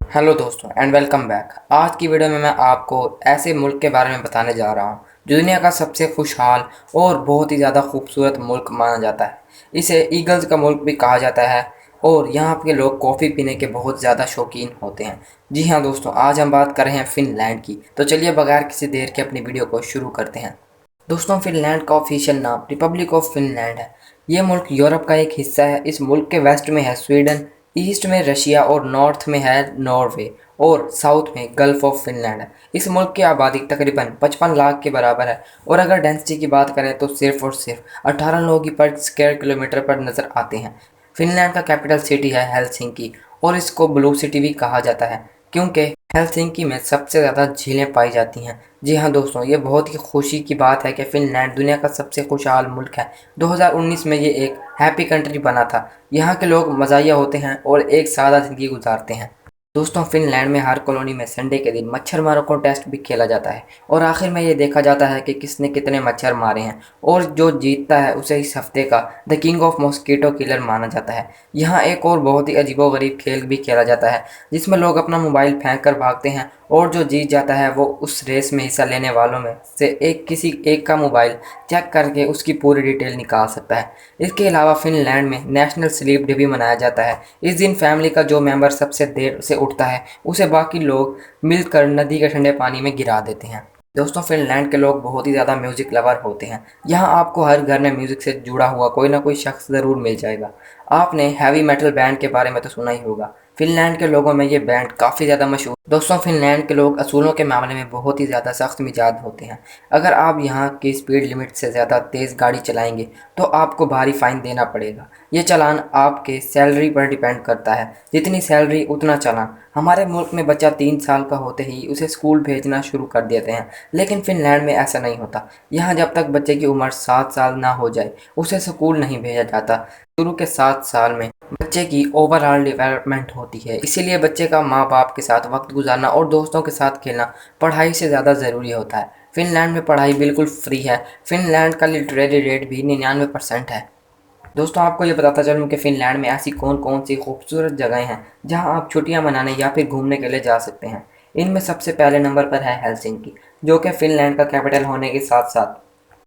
Hello दोस्तों and welcome back. आज की वीडियो में मैं आपको ऐसे मुल्क के बारे में बताने जा रहा हूँ जो दुनिया का सबसे खुशहाल और बहुत ही ज़्यादा खूबसूरत मुल्क माना जाता है। इसे ईगल्स का मुल्क भी कहा जाता है और यहाँ के लोग कॉफ़ी पीने के बहुत ज़्यादा शौकीन होते हैं। जी हाँ दोस्तों, आज हम बात कर रहे हैं फ़िनलैंड की। तो चलिए बगैर किसी देर के अपनी वीडियो को शुरू करते हैं। दोस्तों, फ़िनलैंड का ऑफिशियल नाम रिपब्लिक ऑफ फ़िनलैंड है। ये मुल्क यूरोप का एक हिस्सा है। इस मुल्क के वेस्ट में है स्वीडन, ईस्ट में रशिया और नॉर्थ में है नॉर्वे और साउथ में गल्फ ऑफ फ़िनलैंड है। इस मुल्क की आबादी तकरीबन 55 लाख के बराबर है और अगर डेंसिटी की बात करें तो सिर्फ और सिर्फ 18 लोग ही पर स्क्वायर किलोमीटर पर नज़र आते हैं। फ़िनलैंड का कैपिटल सिटी है हेलसिंकी और इसको ब्लू सिटी भी कहा जाता है क्योंकि हेलसिंकी में सबसे ज़्यादा झीलें पाई जाती हैं। जी हाँ दोस्तों, ये बहुत ही खुशी की बात है कि फ़िनलैंड दुनिया का सबसे खुशहाल मुल्क है। 2019 में ये एक हैप्पी कंट्री बना था। यहाँ के लोग मज़ाहिया होते हैं और एक सादा ज़िंदगी गुजारते हैं। दोस्तों, फ़िनलैंड में हर कॉलोनी में संडे के दिन मच्छर मारो कॉन्टेस्ट भी खेला जाता है और आखिर में ये देखा जाता है कि किसने कितने मच्छर मारे हैं और जो जीतता है उसे इस हफ्ते का the king of mosquito killer माना जाता है। यहाँ एक और बहुत ही अजीबोगरीब खेल भी खेला जाता है जिसमें लोग अपना मोबाइल फेंक कर भागते हैं और जो जीत जाता है वो उस रेस में हिस्सा लेने वालों में से किसी एक का मोबाइल चेक करके उसकी पूरी डिटेल निकाल सकता है। इसके अलावा फ़िनलैंड में नेशनल स्लीप डे भी मनाया जाता है। इस दिन फैमिली का जो मेंबर सबसे देर से उठता है उसे बाकी लोग मिलकर नदी के ठंडे पानी में गिरा देते हैं। दोस्तों, फ़िनलैंड के लोग बहुत ही ज़्यादा म्यूज़िक लवर होते हैं। यहाँ आपको हर घर में म्यूज़िक से जुड़ा हुआ कोई ना कोई शख्स ज़रूर मिल जाएगा। आपने हैवी मेटल बैंड के बारे में तो सुना ही होगा। फ़िनलैंड के लोगों में ये बैंड काफ़ी ज़्यादा मशहूर। दोस्तों, फ़िनलैंड के लोग असूलों के मामले में बहुत ही ज़्यादा सख्त मिजाज होते हैं। अगर आप यहाँ की स्पीड लिमिट से ज़्यादा तेज़ गाड़ी चलाएंगे तो आपको भारी फ़ाइन देना पड़ेगा। ये चालान आपके सैलरी पर डिपेंड करता है। जितनी सैलरी उतना चालान। हमारे मुल्क में बच्चा 3 साल का होते ही उसे स्कूल भेजना शुरू कर देते हैं, लेकिन फ़िनलैंड में ऐसा नहीं होता। यहाँ जब तक बच्चे की उम्र 7 साल ना हो जाए उसे स्कूल नहीं भेजा जाता। शुरू के 7 साल में बच्चे की ओवरऑल डेवलपमेंट होती है, इसीलिए बच्चे का माँ बाप के साथ वक्त गुजारना और दोस्तों के साथ खेलना पढ़ाई से ज़्यादा ज़रूरी होता है। फ़िनलैंड में पढ़ाई बिल्कुल फ्री है। फ़िनलैंड का लिटरेरी रेट भी 99% है। दोस्तों, आपको ये बताता चलूँ कि फ़िनलैंड में ऐसी कौन कौन सी खूबसूरत जगहें हैं जहां आप छुट्टियां मनाने या फिर घूमने के लिए जा सकते हैं। इनमें सबसे पहले नंबर पर है हेलसिंकी, जो कि फ़िनलैंड का कैपिटल होने के साथ साथ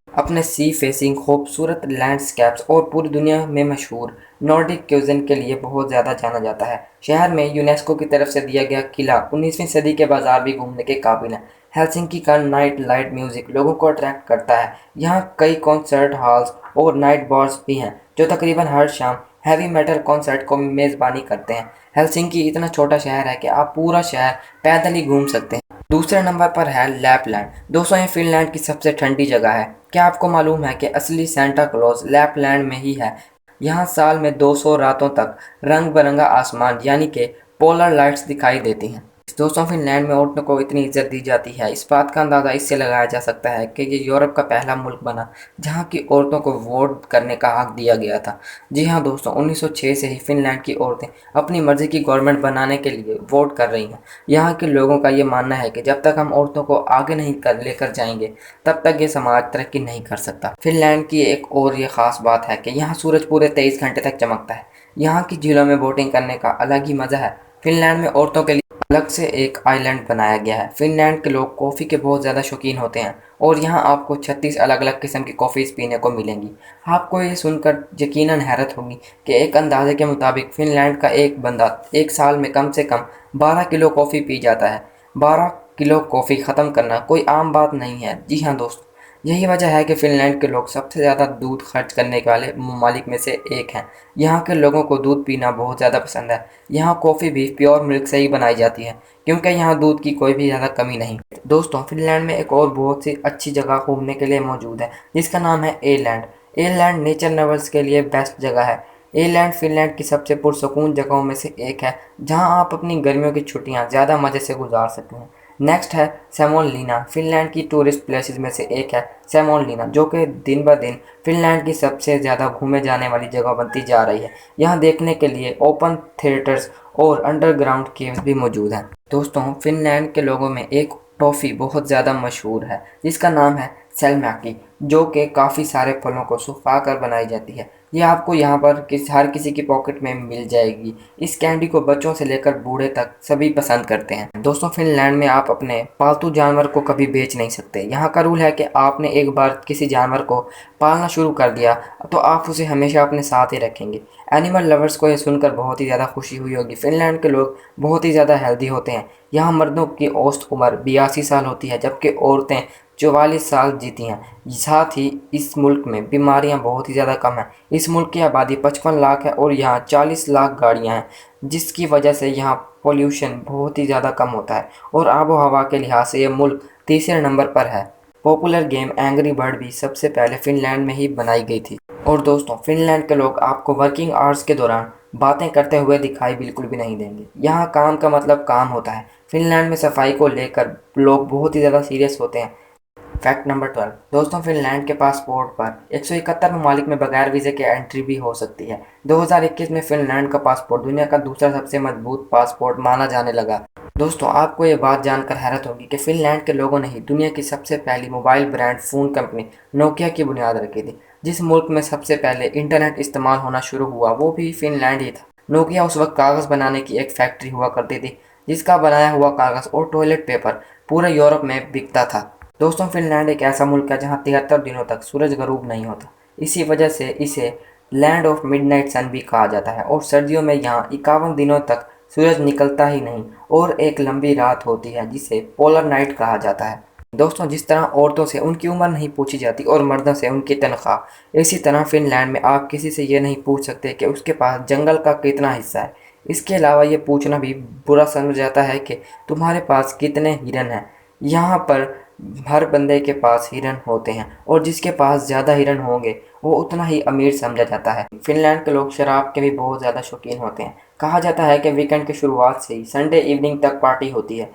अपने सी फेसिंग खूबसूरत लैंडस्केप्स और पूरी दुनिया में मशहूर नॉर्डिक क्यूजिन के लिए बहुत ज़्यादा जाना जाता है। शहर में यूनेस्को की तरफ से दिया गया किला 19वीं सदी के बाजार भी घूमने के काबिल है। हेलसिंकी का नाइट लाइट म्यूज़िक लोगों को अट्रैक्ट करता है। यहाँ कई कॉन्सर्ट हॉल्स और नाइट बार्स भी हैं जो तकरीबन हर शाम हैवी मेटल कॉन्सर्ट को मेज़बानी करते हैं। हेलसिंकी इतना छोटा शहर है कि आप पूरा शहर पैदल ही घूम सकते हैं। दूसरे नंबर पर है लैपलैंड। दोस्तों, ये फ़िनलैंड की सबसे ठंडी जगह है। क्या आपको मालूम है कि असली सांता क्लॉज लैपलैंड में ही है? यहाँ साल में 200 रातों तक रंग बिरंगा आसमान यानी कि पोलर लाइट्स दिखाई देती हैं। दोस्तों, फ़िनलैंड में औरतों को इतनी इज्जत दी जाती है, इस बात का अंदाज़ा इससे लगाया जा सकता है कि ये यूरोप का पहला मुल्क बना जहाँ की औरतों को वोट करने का हक दिया गया था। जी हाँ दोस्तों, 1906 से ही फ़िनलैंड की औरतें अपनी मर्ज़ी की गवर्नमेंट बनाने के लिए वोट कर रही हैं। यहाँ के लोगों का ये मानना है कि जब तक हम औरतों को आगे नहीं कर लेकर जाएंगे तब तक ये समाज तरक्की नहीं कर सकता। फ़िनलैंड की एक और ये ख़ास बात है कि यहाँ सूरज पूरे 23 घंटे तक चमकता है। यहाँ की झीलों में बोटिंग करने का अलग ही मज़ा है। फ़िनलैंड में औरतों के लिए अलग से एक आइलैंड बनाया गया है। फ़िनलैंड के लोग कॉफ़ी के बहुत ज़्यादा शौकीन होते हैं और यहाँ आपको 36 अलग अलग किस्म की कॉफ़ीज़ पीने को मिलेंगी। आपको ये सुनकर यकीनन हैरत होगी कि एक अंदाजे के मुताबिक फ़िनलैंड का एक बंदा एक साल में कम से कम 12 किलो कॉफ़ी पी जाता है। 12 किलो कॉफ़ी ख़त्म करना कोई आम बात नहीं है। जी हाँ दोस्तों, यही वजह है कि फ़िनलैंड के लोग सबसे ज़्यादा दूध खर्च करने वाले ममालिक में से एक हैं। यहाँ के लोगों को दूध पीना बहुत ज़्यादा पसंद है। यहाँ कॉफ़ी भी प्योर मिल्क से ही बनाई जाती है क्योंकि यहाँ दूध की कोई भी ज़्यादा कमी नहीं। दोस्तों, फ़िनलैंड में एक और बहुत सी अच्छी जगह घूमने के लिए मौजूद है जिसका नाम है एलैंड। एलैंड नेचर लवर्स के लिए बेस्ट जगह है। एलैंड फ़िनलैंड की सबसे पुरसकून जगहों में से एक है जहाँ आप अपनी गर्मियों की छुट्टियाँ ज़्यादा मज़े से गुजार सकते हैं। नेक्स्ट है सैमोनलीना। फ़िनलैंड की टूरिस्ट प्लेसेस में से एक है सैमोनलीना, जो कि दिन ब दिन फ़िनलैंड की सबसे ज़्यादा घूमे जाने वाली जगह बनती जा रही है। यहाँ देखने के लिए ओपन थिएटर्स और अंडरग्राउंड केव्स भी मौजूद हैं। दोस्तों, फ़िनलैंड के लोगों में एक टॉफ़ी बहुत ज़्यादा मशहूर है जिसका नाम है सेलमैकी, जो कि काफ़ी सारे फलों को सुखा कर बनाई जाती है। ये आपको यहाँ पर हर किसी की पॉकेट में मिल जाएगी। इस कैंडी को बच्चों से लेकर बूढ़े तक सभी पसंद करते हैं। दोस्तों, फिनलैंड में आप अपने पालतू जानवर को कभी बेच नहीं सकते। यहाँ का रूल है कि आपने एक बार किसी जानवर को पालना शुरू कर दिया तो आप उसे हमेशा अपने साथ ही रखेंगे। एनिमल लवर्स को ये सुनकर बहुत ही ज़्यादा खुशी हुई होगी। फिनलैंड के लोग बहुत ही ज़्यादा हेल्दी होते हैं। यहाँ मर्दों की औसत उम्र 82 साल होती है, जबकि औरतें 44 साल जीती हैं। साथ ही इस मुल्क में बीमारियां बहुत ही ज़्यादा कम हैं। इस मुल्क की आबादी 55 लाख है और यहाँ 40 लाख गाड़ियाँ हैं, जिसकी वजह से यहाँ पोल्यूशन बहुत ही ज़्यादा कम होता है और आबो हवा के लिहाज से ये मुल्क तीसरे नंबर पर है। पॉपुलर गेम एंग्री बर्ड भी सबसे पहले फिनलैंड में ही बनाई गई थी। और दोस्तों, फिनलैंड के लोग आपको वर्किंग आवर्स के दौरान बातें करते हुए दिखाई बिल्कुल भी नहीं देंगे। यहाँ काम का मतलब काम होता है। फिनलैंड में सफाई को लेकर लोग बहुत ही ज़्यादा सीरियस होते हैं। Fact number 12। दोस्तों, फिनलैंड के पासपोर्ट पर 171 ममालिक में बगैर वीज़े के एंट्री भी हो सकती है। 2021 में फिनलैंड का पासपोर्ट दुनिया का दूसरा सबसे मजबूत पासपोर्ट माना जाने लगा। दोस्तों, आपको ये बात जानकर हैरत होगी कि फिनलैंड के लोगों ने ही दुनिया की सबसे पहली mobile brand phone company Nokia की बुनियाद रखी थी। जिस मुल्क में सबसे पहले इंटरनेट इस्तेमाल होना शुरू हुआ वो भी फिनलैंड ही था। नोकिया उस वक्त कागज़ बनाने की एक फैक्ट्री हुआ करती थी, जिसका बनाया हुआ कागज़ और टॉयलेट पेपर पूरे यूरोप में बिकता था। दोस्तों, फिनलैंड एक ऐसा मुल्क है जहाँ 73 दिनों तक सूरज गरूब नहीं होता। इसी वजह से इसे लैंड ऑफ मिडनाइट सन भी कहा जाता है और सर्दियों में यहाँ 51 दिनों तक सूरज निकलता ही नहीं और एक लंबी रात होती है जिसे पोलर नाइट कहा जाता है। दोस्तों, जिस तरह औरतों से उनकी उम्र नहीं पूछी जाती और मर्दों से उनकी तनख्वाह, इसी तरह फिनलैंड में आप किसी से ये नहीं पूछ सकते कि उसके पास जंगल का कितना हिस्सा है। इसके अलावा ये पूछना भी बुरा समझ जाता है कि तुम्हारे पास कितने हिरन हैं। यहाँ पर हर बंदे के पास हिरन होते हैं और जिसके पास ज़्यादा हिरन होंगे वो उतना ही अमीर समझा जाता है। फिनलैंड के लोग शराब के भी बहुत ज़्यादा शौकीन होते हैं। कहा जाता है कि वीकेंड की शुरुआत से ही संडे इवनिंग तक पार्टी होती है।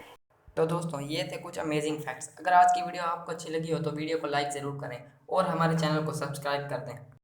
तो दोस्तों, ये थे कुछ अमेजिंग फैक्ट्स। अगर आज की वीडियो आपको अच्छी लगी हो तो वीडियो को लाइक ज़रूर करें और हमारे चैनल को सब्सक्राइब कर दें।